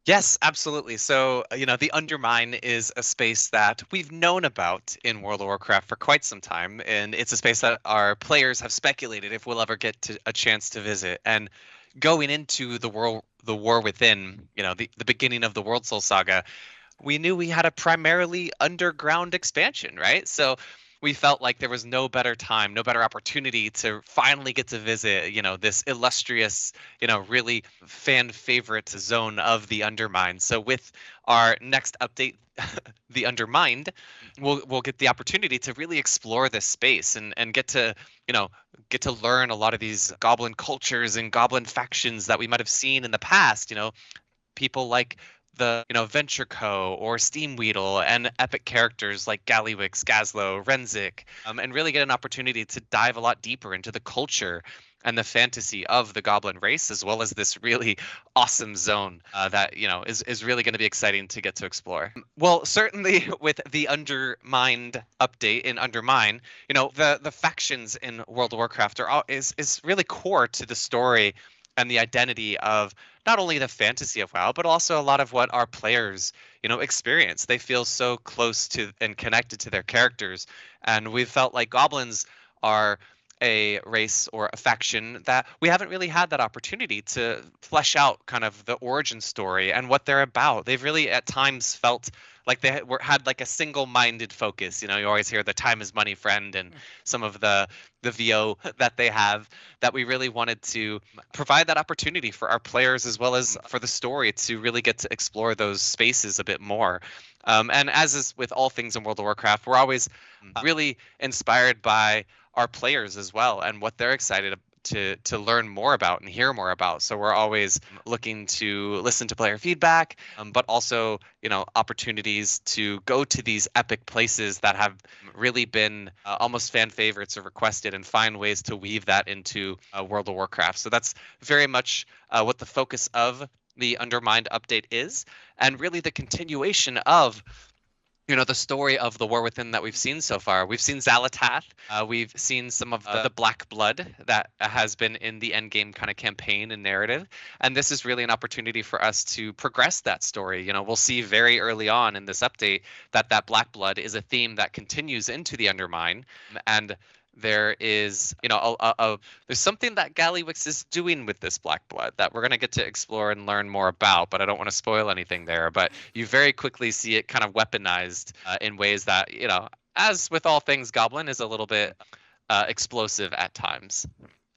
Yes, absolutely. So, the Undermine is a space that we've known about in World of Warcraft for quite some time, and it's a space that our players have speculated if we'll ever get to a chance to visit. And going into the War Within, the beginning of the World Soul Saga, we knew we had a primarily underground expansion, right? So we felt like there was no better time, no better opportunity to finally get to visit, this illustrious, really fan favorite zone of the Undermined. So with our next update, the Undermined, we'll get the opportunity to really explore this space and get to learn a lot of these goblin cultures and goblin factions that we might have seen in the past, people like the Venture Co. or Steamweedle and epic characters like Gallywix, Gazlo, Renzik, and really get an opportunity to dive a lot deeper into the culture and the fantasy of the Goblin race, as well as this really awesome zone that is really going to be exciting to get to explore. Well, certainly with the Undermined update in Undermine, the factions in World of Warcraft is really core to the story and the identity of not only the fantasy of WoW, but also a lot of what our players, experience. They feel so close to and connected to their characters, and we've felt like goblins are a race or a faction that we haven't really had that opportunity to flesh out kind of the origin story and what they're about. They've really at times felt like they had like a single-minded focus. You always hear the time is money friend and some of the VO that they have, that we really wanted to provide that opportunity for our players as well as for the story to really get to explore those spaces a bit more. And as is with all things in World of Warcraft, we're always really inspired by our players as well and what they're excited to learn more about and hear more about. So we're always looking to listen to player feedback, but also, opportunities to go to these epic places that have really been almost fan favorites or requested and find ways to weave that into World of Warcraft. So that's very much what the focus of the Undermined update is, and really the continuation of the story of the War Within that we've seen so far. We've seen Xalatath. We've seen some of the Black Blood that has been in the endgame kind of campaign and narrative. And this is really an opportunity for us to progress that story. We'll see very early on in this update that Black Blood is a theme that continues into the Undermine. And there is, there's something that Gallywix is doing with this Black Blood that we're going to get to explore and learn more about, but I don't want to spoil anything there. But you very quickly see it kind of weaponized in ways that, as with all things Goblin, is a little bit explosive at times.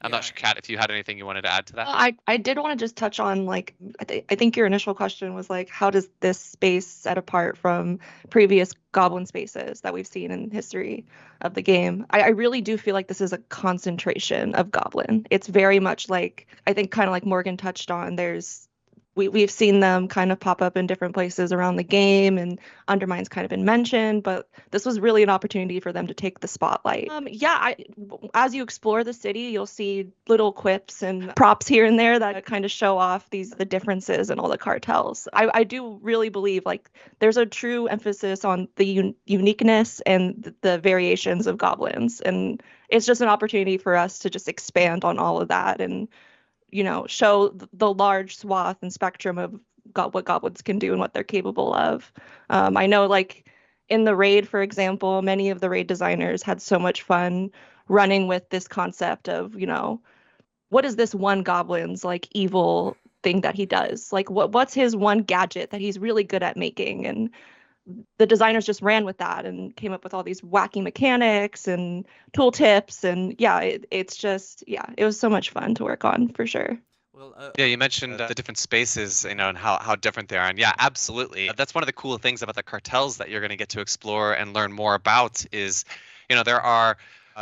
I'm not sure, Kat, if you had anything you wanted to add to that. I did want to just touch on like I think your initial question was like, how does this space set apart from previous goblin spaces that we've seen in history of the game? I really do feel like this is a concentration of goblin. It's very much like, I think, kind of like Morgan touched on, we've seen them kind of pop up in different places around the game, and Undermine's kind of been mentioned, but this was really an opportunity for them to take the spotlight. As you explore the city, you'll see little quips and props here and there that kind of show off the differences in all the cartels. I do really believe like there's a true emphasis on the uniqueness and the variations of goblins, and it's just an opportunity for us to just expand on all of that and show the large swath and spectrum of what goblins can do and what they're capable of. I know, like, in the raid, for example, many of the raid designers had so much fun running with this concept of, what is this one goblin's, like, evil thing that he does? Like, what's his one gadget that he's really good at making? And the designers just ran with that and came up with all these wacky mechanics and tooltips. And it was so much fun to work on, for sure. Well, yeah, you mentioned the different spaces, and how different they are. And yeah, absolutely. That's one of the cool things about the cartels that you're going to get to explore and learn more about is, there are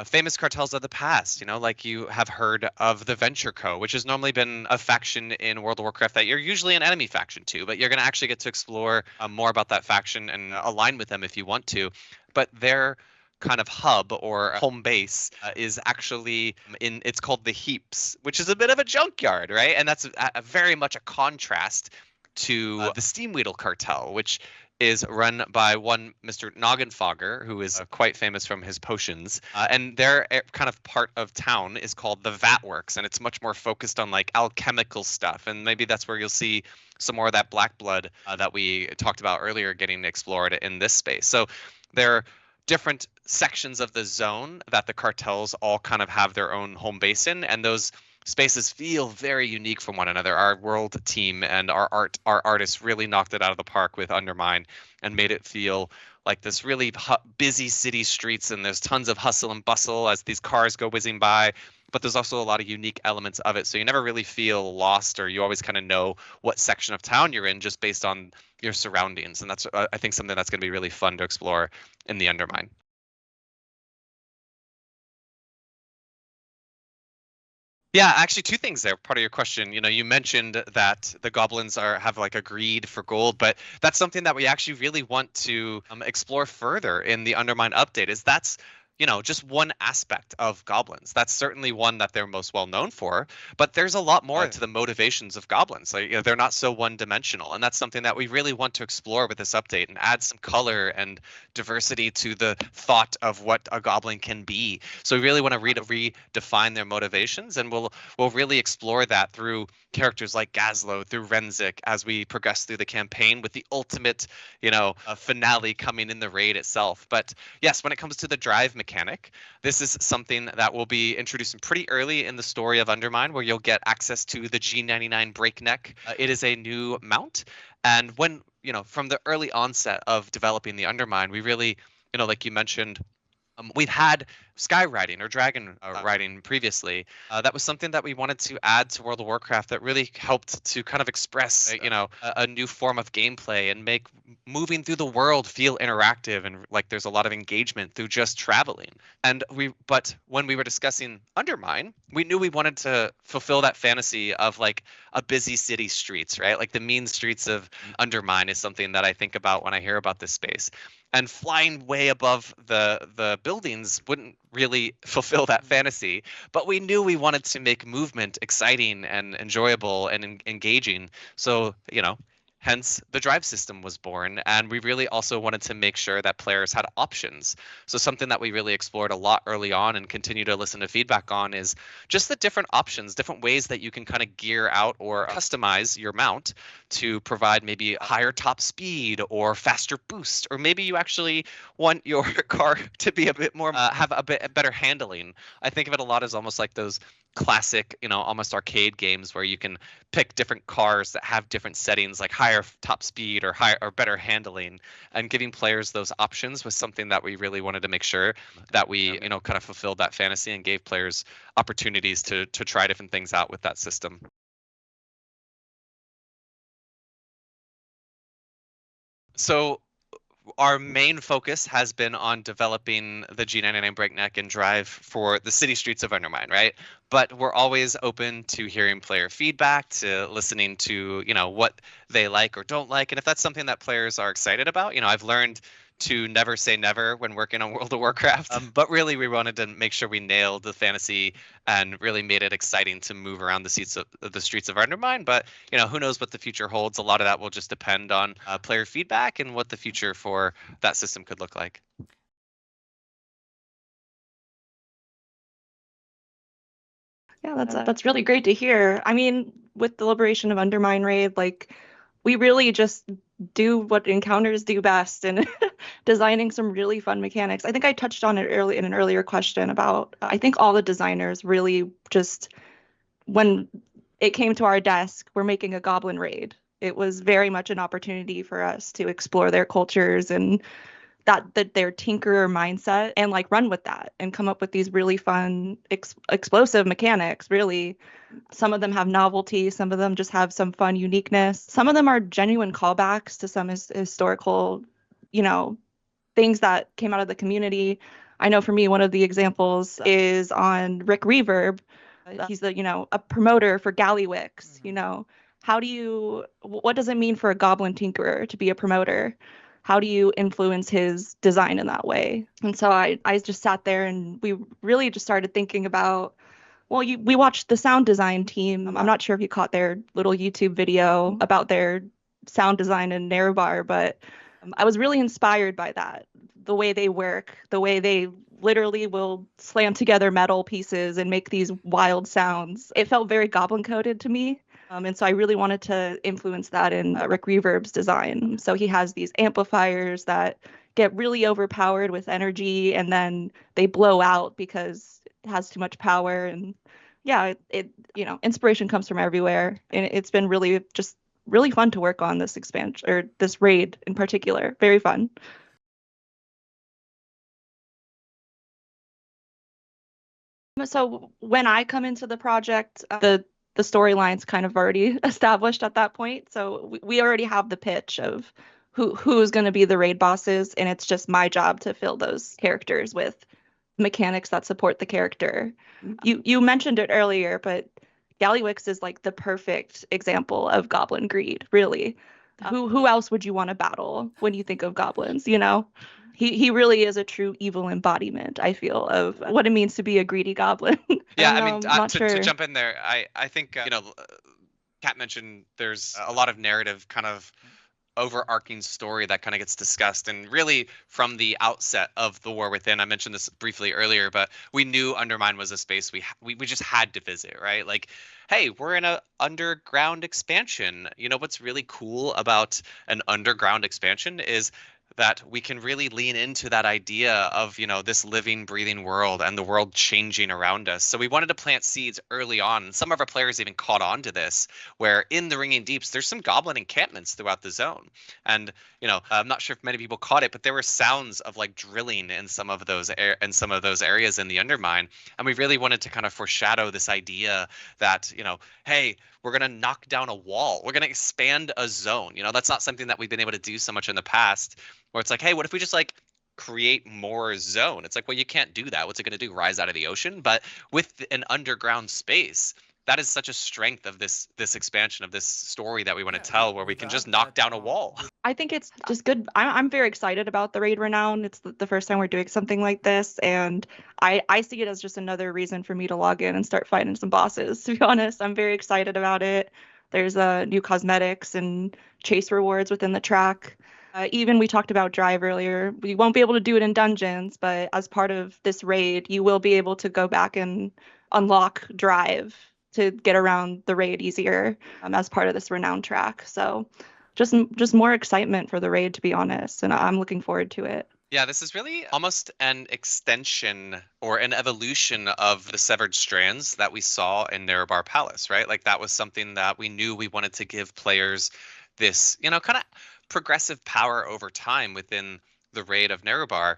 famous cartels of the past, like you have heard of the Venture Co., which has normally been a faction in World of Warcraft that you're usually an enemy faction to, but you're going to actually get to explore more about that faction and align with them if you want to. But their kind of hub or home base is actually it's called the Heaps, which is a bit of a junkyard, right? And that's very much a contrast to the Steamweedle cartel, which is run by one Mr. Noggenfogger, who is quite famous from his potions. And their kind of part of town is called the Vat Works, and it's much more focused on like alchemical stuff. And maybe that's where you'll see some more of that black blood that we talked about earlier getting explored in this space. So there are different sections of the zone that the cartels all kind of have their own home base in, and those spaces feel very unique from one another. Our world team and our artists really knocked it out of the park with Undermine and made it feel like this really busy city streets, and there's tons of hustle and bustle as these cars go whizzing by. But there's also a lot of unique elements of it, so you never really feel lost, or you always kind of know what section of town you're in just based on your surroundings. And that's I think something that's going to be really fun to explore in the Undermine. Yeah, actually, two things there. Part of your question, you mentioned that the goblins have like a greed for gold, but that's something that we actually really want to explore further in the Undermine update. Is that's just one aspect of goblins. That's certainly one that they're most well known for, but there's a lot more to the motivations of goblins. Like, they're not so one-dimensional, and that's something that we really want to explore with this update and add some color and diversity to the thought of what a goblin can be. So we really want to redefine their motivations, and we'll really explore that through characters like Gazlo, through Renzik, as we progress through the campaign, with the ultimate, finale coming in the raid itself. But yes, when it comes to the drive mechanic, this is something that we'll be introducing pretty early in the story of Undermine, where you'll get access to the G99 Breakneck. It is a new mount, and when from the early onset of developing the Undermine, we really, like you mentioned, we've had sky riding or dragon riding previously. That was something that we wanted to add to World of Warcraft that really helped to kind of express, a new form of gameplay and make moving through the world feel interactive, and like there's a lot of engagement through just traveling. But when we were discussing Undermine, we knew we wanted to fulfill that fantasy of like a busy city streets, right? Like the mean streets of Undermine is something that I think about when I hear about this space. And flying way above the buildings wouldn't really fulfill that fantasy, but we knew we wanted to make movement exciting and enjoyable and engaging. So, hence the drive system was born. And we really also wanted to make sure that players had options. So something that we really explored a lot early on and continue to listen to feedback on is just the different options, different ways that you can kind of gear out or customize your mount to provide maybe higher top speed or faster boost, or maybe you actually want your car to be a bit more have a bit better handling. I think of it a lot as almost like those classic, almost arcade games where you can pick different cars that have different settings, like higher top speed or higher or better handling, and giving players those options was something that we really wanted to make sure that we, kind of fulfilled that fantasy and gave players opportunities to try different things out with that system. So our main focus has been on developing the G99 Breakneck and Drive for the city streets of Undermine, right? But we're always open to hearing player feedback, to listening to, what they like or don't like. And if that's something that players are excited about, I've learned to never say never when working on World of Warcraft. But really, we wanted to make sure we nailed the fantasy and really made it exciting to move around the streets of Undermine. But who knows what the future holds? A lot of that will just depend on player feedback and what the future for that system could look like. Yeah, that's really great to hear. I mean, with the liberation of Undermine raid, like we really just do what encounters do best, and designing some really fun mechanics. I think I touched on it early in an earlier question about I think all the designers really just, when it came to our desk, we're making a goblin raid. It was very much an opportunity for us to explore their cultures and that their tinkerer mindset, and like run with that and come up with these really fun explosive mechanics. Really, some of them have novelty, some of them just have some fun uniqueness, some of them are genuine callbacks to some historical things that came out of the community. I know for me, one of the examples is on Rick Reverb. He's a promoter for Gallywix. What does it mean for a goblin tinkerer to be a promoter? How do you influence his design in that way? And so I just sat there and we really just started thinking about, we watched the sound design team. I'm not sure if you caught their little YouTube video about their sound design in Nerebar, but I was really inspired by that. The way they work, the way they literally will slam together metal pieces and make these wild sounds. It felt very goblin coded to me. And so I really wanted to influence that in Rick Reverb's design. So he has these amplifiers that get really overpowered with energy and then they blow out because it has too much power. And yeah, inspiration comes from everywhere. And it's been really just really fun to work on this expansion or this raid in particular. Very fun. So when I come into the project, the storyline's kind of already established at that point. So we already have the pitch of who's going to be the raid bosses, and it's just my job to fill those characters with mechanics that support the character. You mentioned it earlier, but Gallywix is like the perfect example of goblin greed, really. Who else would you want to battle when you think of goblins, you know? He really is a true evil embodiment, I feel, of what it means to be a greedy goblin. Yeah, I I don't mean, know, I'm not to sure. jump in there, I think Kat mentioned there's a lot of narrative kind of overarching story that kind of gets discussed, and really from the outset of the War Within, I mentioned this briefly earlier, but we knew Undermine was a space we just had to visit, right? Like, hey, we're in a underground expansion. You know what's really cool about an underground expansion is that we can really lean into that idea of, this living, breathing world and the world changing around us. So we wanted to plant seeds early on. And some of our players even caught on to this, where in the Ringing Deeps, there's some goblin encampments throughout the zone. And, I'm not sure if many people caught it, but there were sounds of like drilling in some of those areas in the Undermine. And we really wanted to kind of foreshadow this idea that, hey, we're going to knock down a wall. We're going to expand a zone. That's not something that we've been able to do so much in the past, where it's like, hey, what if we just like create more zone? It's like, well, you can't do that. What's it going to do? Rise out of the ocean? But with an underground space, that is such a strength of this expansion of this story that we want to tell, where we can just knock down a wall. I think it's just good. I'm very excited about the Raid Renown. It's the first time we're doing something like this, and I see it as just another reason for me to log in and start fighting some bosses. To be honest, I'm very excited about it. There's new cosmetics and chase rewards within the track. Even we talked about drive earlier. We won't be able to do it in dungeons, but as part of this raid, you will be able to go back and unlock drive to get around the raid easier as part of this renowned track. So just more excitement for the raid, to be honest, and I'm looking forward to it. Yeah, this is really almost an extension or an evolution of the severed strands that we saw in Nerebar Palace, right? Like that was something that we knew we wanted to give players this, kind of progressive power over time within the raid of Nerebar.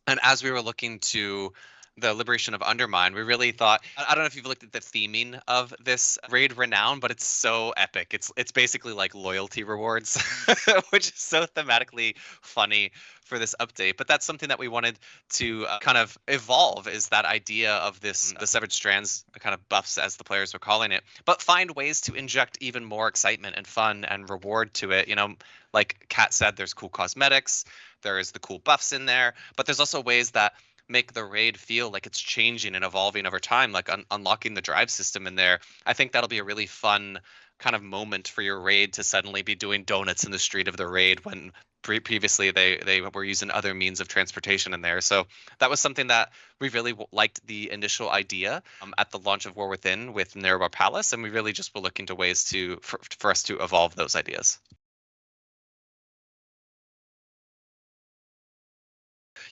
And as we were looking to the liberation of Undermine, we really thought, I don't know if you've looked at the theming of this raid renown, but it's so epic. It's basically like loyalty rewards, which is so thematically funny for this update. But that's something that we wanted to kind of evolve, is that idea of this, the severed strands kind of buffs, as the players were calling it, but find ways to inject even more excitement and fun and reward to it. Like Kat said, there's cool cosmetics, there is the cool buffs in there, but there's also ways that make the raid feel like it's changing and evolving over time, like unlocking the drive system in there. I think that'll be a really fun kind of moment for your raid to suddenly be doing donuts in the street of the raid when previously they were using other means of transportation in there. So that was something that we really liked, the initial idea at the launch of War Within with Nerebar Palace, and we really just were looking to ways for us to evolve those ideas.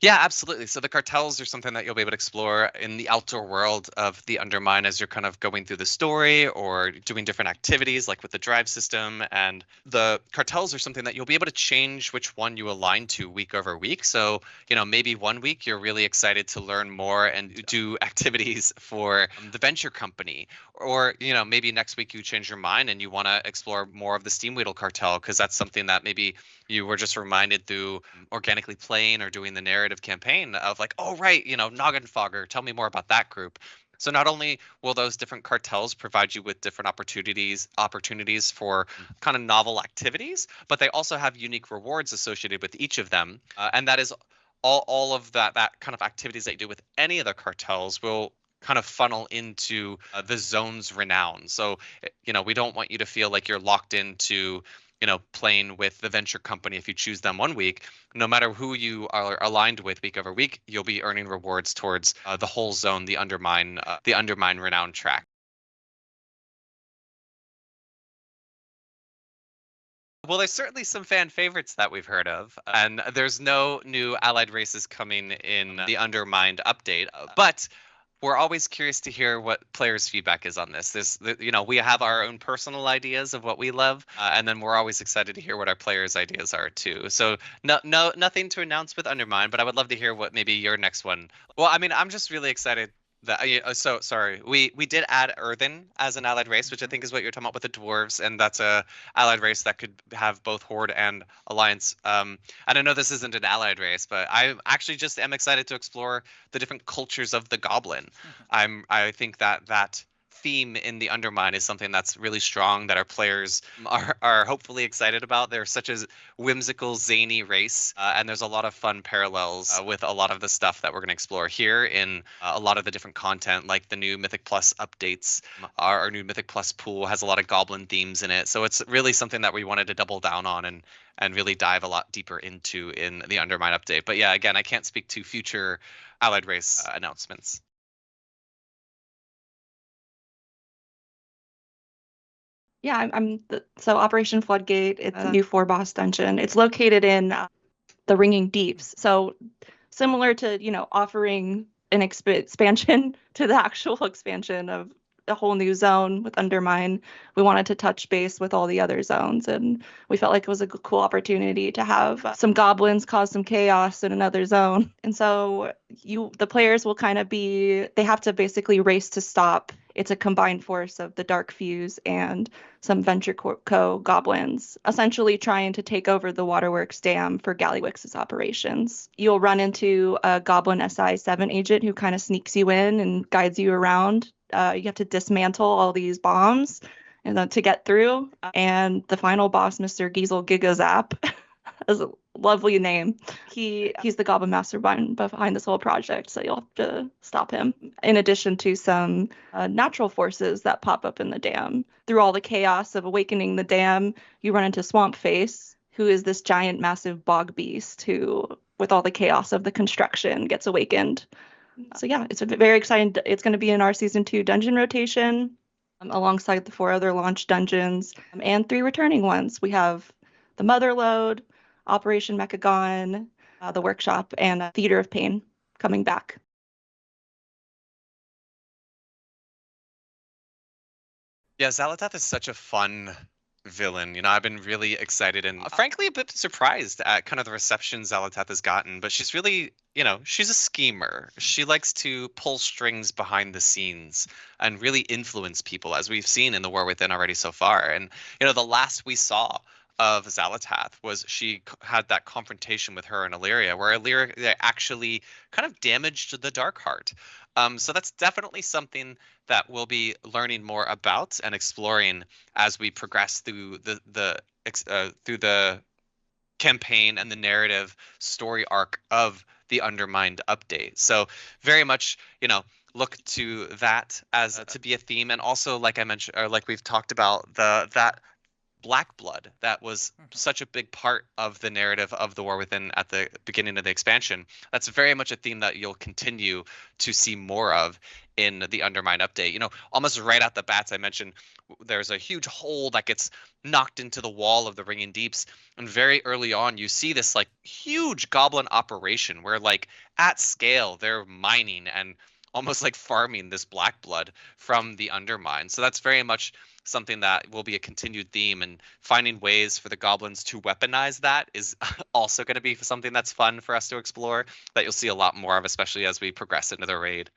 Yeah, absolutely. So the cartels are something that you'll be able to explore in the outdoor world of the Undermine as you're kind of going through the story or doing different activities like with the drive system. And the cartels are something that you'll be able to change which one you align to week over week. So, maybe one week you're really excited to learn more and do activities for the venture company. Or, maybe next week you change your mind and you want to explore more of the Steam Weedle cartel, because that's something that maybe you were just reminded through organically playing or doing the narrative campaign of like, oh, right, Noggenfogger, tell me more about that group. So not only will those different cartels provide you with different opportunities for kind of novel activities, but they also have unique rewards associated with each of them. And that is all of that kind of activities that you do with any of the cartels will kind of funnel into the zone's renown. So, we don't want you to feel like you're locked into playing with the venture company, if you choose them one week, no matter who you are aligned with week over week, you'll be earning rewards towards the whole zone, the undermine renown track. Well, there's certainly some fan favorites that we've heard of, and there's no new allied races coming in the Undermined update, but we're always curious to hear what players' feedback is on this. We have our own personal ideas of what we love, and then we're always excited to hear what our players' ideas are too. So nothing to announce with Undermine, but I would love to hear what maybe your next one. Well, I mean, I'm just really excited that so sorry. We did add Earthen as an allied race, which I think is what you're talking about with the dwarves, and that's a allied race that could have both Horde and Alliance. And I know this isn't an allied race, but I actually just am excited to explore the different cultures of the goblin. I think that theme in the Undermine is something that's really strong that our players are hopefully excited about. They're such a whimsical, zany race, and there's a lot of fun parallels with a lot of the stuff that we're going to explore here in a lot of the different content, like the new Mythic Plus updates. Our new Mythic Plus pool has a lot of goblin themes in it, so it's really something that we wanted to double down on and really dive a lot deeper into in the Undermine update. But yeah, again, I can't speak to future allied race announcements. Yeah, so Operation Floodgate. It's a new 4-boss dungeon. It's located in the Ringing Deeps. So similar to offering an expansion to the actual expansion of a whole new zone with Undermine, we wanted to touch base with all the other zones, and we felt like it was a cool opportunity to have some goblins cause some chaos in another zone. And so the players will they have to basically race to stop. It's a combined force of the Dark Fuse and some Venture Co. goblins, essentially trying to take over the Waterworks Dam for Gallywix's operations. You'll run into a Goblin SI-7 agent who kind of sneaks you in and guides you around. You have to dismantle all these bombs and to get through. And the final boss, Mr. Giesel Gigazap, is a lovely name. He's the Goblin Mastermind behind this whole project, so you'll have to stop him. In addition to some natural forces that pop up in the dam. Through all the chaos of awakening the dam, you run into Swamp Face, who is this giant, massive bog beast who, with all the chaos of the construction, gets awakened. So yeah, it's very exciting. It's going to be in our season 2 dungeon rotation, alongside the 4 other launch dungeons and 3 returning ones. We have the Motherlode, Operation Mechagon, the Workshop, and Theater of Pain coming back. Yeah, Xalatath is such a fun villain. I've been really excited and frankly a bit surprised at kind of the reception Xalatath has gotten, but she's really, she's a schemer. She likes to pull strings behind the scenes and really influence people, as we've seen in the War Within already so far. And, the last we saw of Xalatath was she had that confrontation with her and Illyria, where Illyria actually kind of damaged the Darkheart. So that's definitely something that we'll be learning more about and exploring as we progress through the campaign and the narrative story arc of the Undermined update. So very much, look to that as to be a theme, and also, like I mentioned, or like we've talked about, that Black Blood that was such a big part of the narrative of the War Within at the beginning of the expansion. That's very much a theme that you'll continue to see more of in the Undermine update. Almost right out the bats, I mentioned there's a huge hole that gets knocked into the wall of the Ringing Deeps, and very early on you see this like huge goblin operation where, like, at scale they're mining and almost like farming this Black Blood from the Undermine. So that's very much something that will be a continued theme, and finding ways for the goblins to weaponize that is also going to be something that's fun for us to explore, that you'll see a lot more of, especially as we progress into the raid.